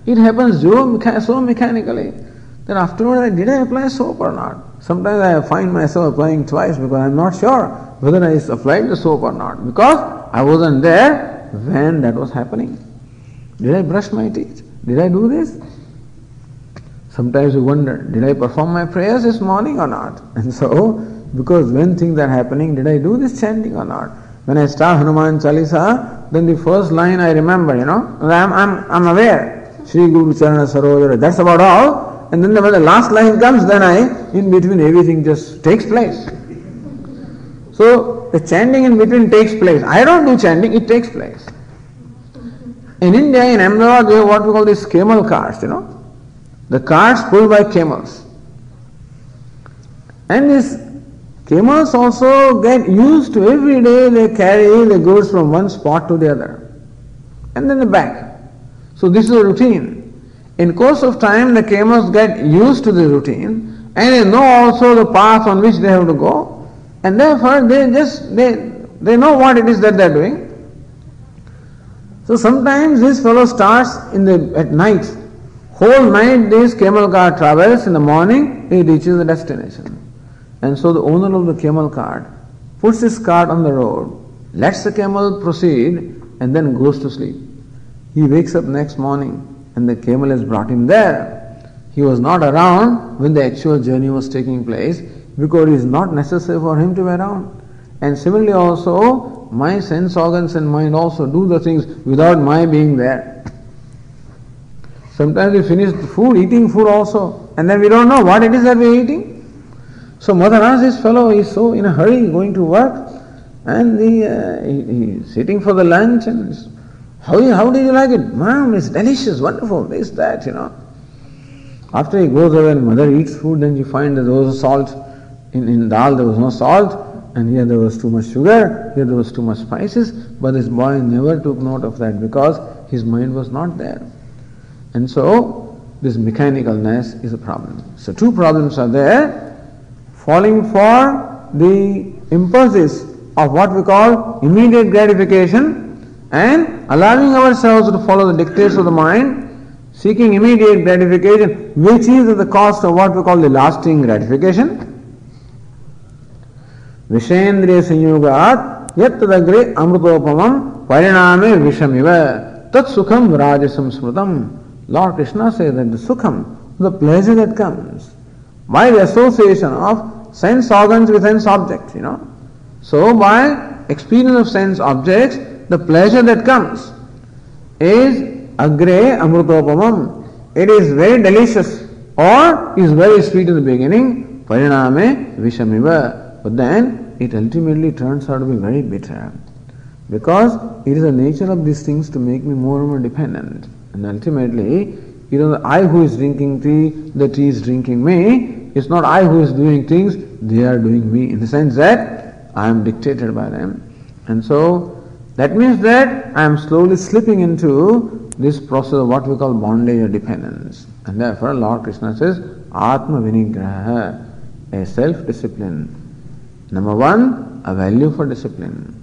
It happens so mechanically that afterwards, did I apply soap or not? Sometimes I find myself applying twice because I am not sure whether I applied the soap or not, because I wasn't there when that was happening. Did I brush my teeth? Did I do this? Sometimes you wonder, did I perform my prayers this morning or not? And so, because when things are happening, did I do this chanting or not? When I start Hanuman Chalisa, then the first line I remember, I'm aware. Shri Guru Charana Sarojara, that's about all. and then when the last line comes, then in between everything just takes place. So the chanting in between takes place. I don't do chanting, it takes place. In India, in Ahmedabad, we have what we call these camel carts, The carts pulled by camels. And these camels also get used to every day they carry the goods from one spot to the other. And then back. So this is a routine. In course of time, the camels get used to the routine and they know also the path on which they have to go. And therefore, they know what it is that they are doing. So sometimes this fellow starts at night. Whole night this camel car travels. In the morning he reaches the destination. And so the owner of the camel cart puts his cart on the road, lets the camel proceed, and then goes to sleep. He wakes up next morning and the camel has brought him there. He was not around when the actual journey was taking place because it is not necessary for him to be around. And similarly also, my sense organs and mind also do the things without my being there. Sometimes we finish eating food also, and then we don't know what it is that we are eating. So mother asks this fellow, he is so in a hurry going to work, and he is sitting for the lunch, and how did you like it? Mom, it's delicious, wonderful, this, that, After he goes away and mother eats food, then you find that there was salt. In dal there was no salt, and here there was too much sugar, here there was too much spices, but this boy never took note of that because his mind was not there. And so, this mechanicalness is a problem. So two problems are there. Falling for the impulses of what we call immediate gratification and allowing ourselves to follow the dictates of the mind, seeking immediate gratification, which is at the cost of what we call the lasting gratification. Vishendriya sanyogat yattadagre amrutopamam pariname vishamiva tat sukham rajasam smrutam. Lord Krishna says that the sukham, the pleasure that comes by the association of sense organs with sense objects, So by experience of sense objects, the pleasure that comes is agre amrutopamam. It is very delicious or is very sweet in the beginning, pariname vishamiva. But then it ultimately turns out to be very bitter. Because it is the nature of these things to make me more and more dependent. And ultimately, the I who is drinking tea, the tea is drinking me. It's not I who is doing things, they are doing me. In the sense that I am dictated by them. And so, that means that I am slowly slipping into this process of what we call bondage or dependence. And therefore, Lord Krishna says, Atma Vinigraha, a self-discipline. Number one, a value for discipline.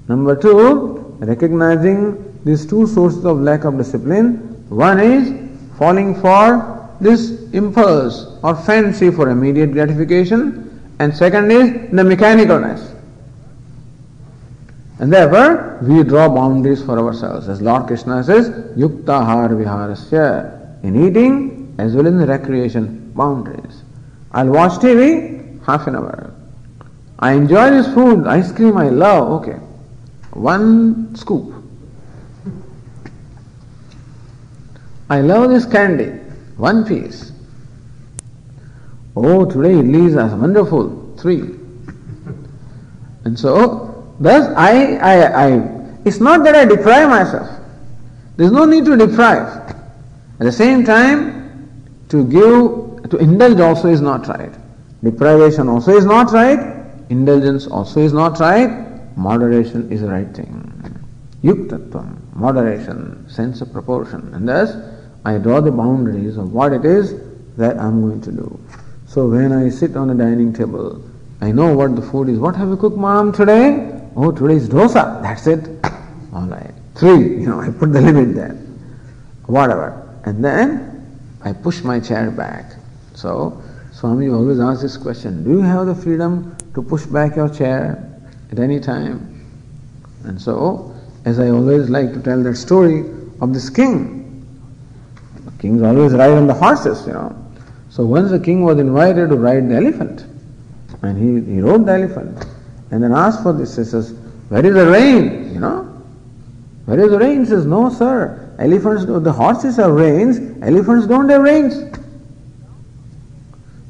Number two, recognizing these two sources of lack of discipline. One is falling for this impulse or fancy for immediate gratification, and second is the mechanicalness. And therefore, we draw boundaries for ourselves. As Lord Krishna says, Yukta har viharasya, in eating as well as in recreation, boundaries. I'll watch TV, half an hour. I enjoy this food, ice cream I love, okay. One scoop. I love this candy, one piece. Oh, today idlis are wonderful, 3. And so, thus it's not that I deprive myself. There is no need to deprive. At the same time, to indulge also is not right. Deprivation also is not right. Indulgence also is not right. Moderation is the right thing. Yuktatvam, moderation, sense of proportion. And thus, I draw the boundaries of what it is that I am going to do. So when I sit on a dining table, I know what the food is. What have you cooked, Mom, today? Oh, today is dosa. That's it. All right. 3, I put the limit there. Whatever. And then I push my chair back. So, Swami always asks this question, do you have the freedom to push back your chair at any time? And so, as I always like to tell that story of this king. Kings always ride on the horses, So once the king was invited to ride the elephant, and he rode the elephant, and then asked for this. He says, where is the rein? Where is the rein? He says, no, sir. The horses have reins, elephants don't have reins.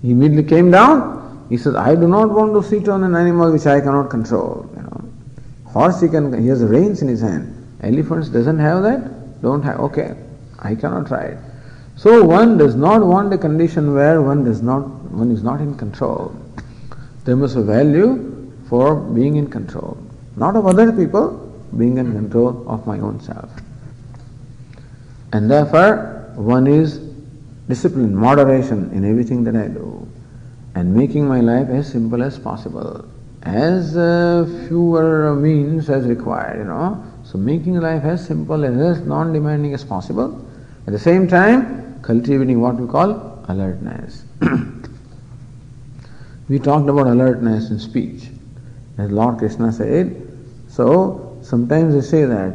He immediately came down. He says, I do not want to sit on an animal which I cannot control. Horse he has the reins in his hand. Elephants doesn't have that? Don't have. Okay, I cannot try it. So one does not want a condition where one is not in control. There must be value for being in control. Not of other people, being in control of my own self. And therefore, one is discipline, moderation in everything that I do, and making my life as simple as possible, as fewer means as required, So making life as simple as non-demanding as possible. At the same time, cultivating what we call alertness. We talked about alertness in speech. As Lord Krishna said, so sometimes they say that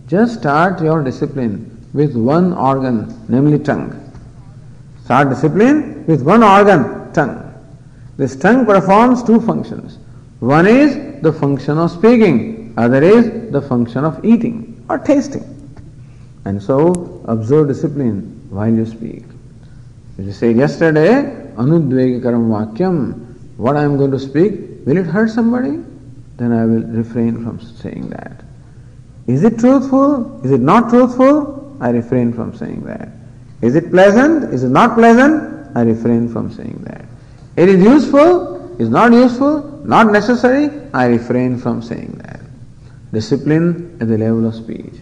just start your discipline with one organ, namely tongue. Start discipline with one organ, tongue. This tongue performs two functions. One is the function of speaking, other is the function of eating or tasting. And so observe discipline while you speak. As you said yesterday, anudvegakaram vakyam, what I am going to speak, will it hurt somebody? Then I will refrain from saying that. Is it truthful? Is it not truthful? I refrain from saying that. Is it pleasant? Is it not pleasant? I refrain from saying that. It is useful? Is not useful? Not necessary? I refrain from saying that. Discipline at the level of speech.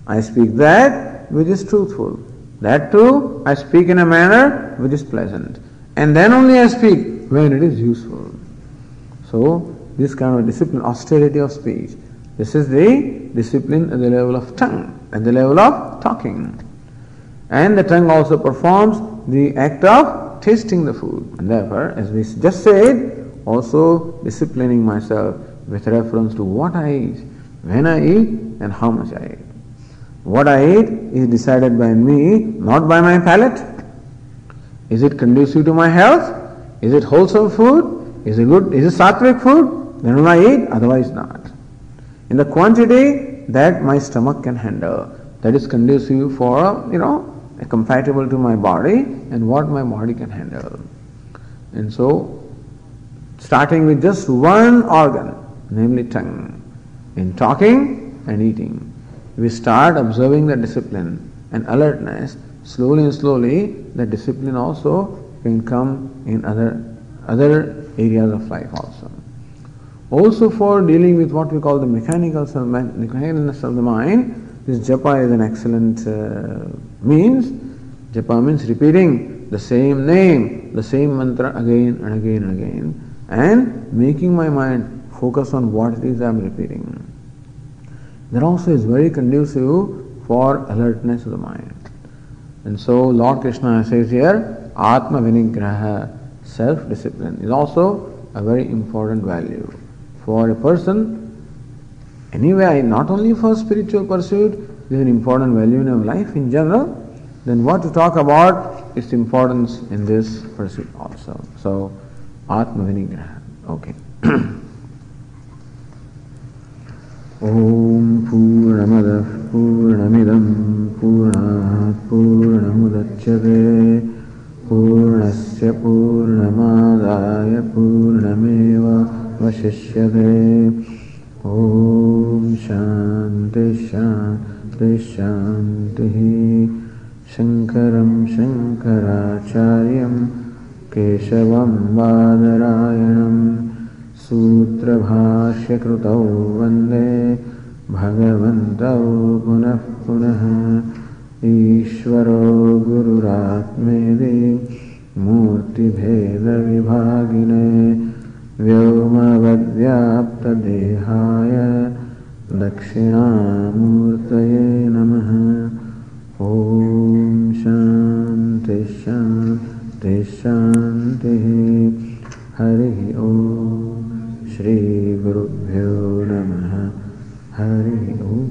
I speak that which is truthful. That too, I speak in a manner which is pleasant. And then only I speak when it is useful. So, this kind of discipline, austerity of speech. This is the discipline at the level of tongue, at the level of talking. And the tongue also performs the act of tasting the food. And therefore, as we just said, also disciplining myself with reference to what I eat, when I eat, and how much I eat. What I eat is decided by me, not by my palate. Is it conducive to my health? Is it wholesome food? Is it good? Is it sattvic food? Then will I eat, otherwise not. In the quantity that my stomach can handle, that is conducive for, compatible to my body and what my body can handle. And so, starting with just one organ, namely tongue, in talking and eating, we start observing the discipline and alertness. Slowly and slowly, the discipline also can come in other areas of life also. Also for dealing with what we call the mechanicalness of the mind, this japa is an excellent means. Japa means repeating the same name, the same mantra again and again and again, and making my mind focus on what it is I am repeating. That also is very conducive for alertness of the mind. And so Lord Krishna says here, Atma Vinigraha, self-discipline, is also a very important value for a person. Anyway, not only for spiritual pursuit, it is an important value in our life in general. Then what to talk about its importance in this pursuit also. So, Atma Vinigraha. Okay. Om Purnamadav Purnamidam Purnat Purnamudachyate Purnasya Purnamadaya Purnameva Vashishyate. Om Shanti Shanti Shanti. Shankaram Shankaracharyam Keshavam Badarayanam Sutra Bhashya Krutau Vande Bhagavantau Punah Punah Ishvaro Gururatmedi Murti Bheda Vibhagine Vyoma Vadvyapta Dehaya Dakshinamurtaye Namaha. Om Shanti Shanti Shanti. Hari Om. Shri Gurubhyo Namaha. Hari Om.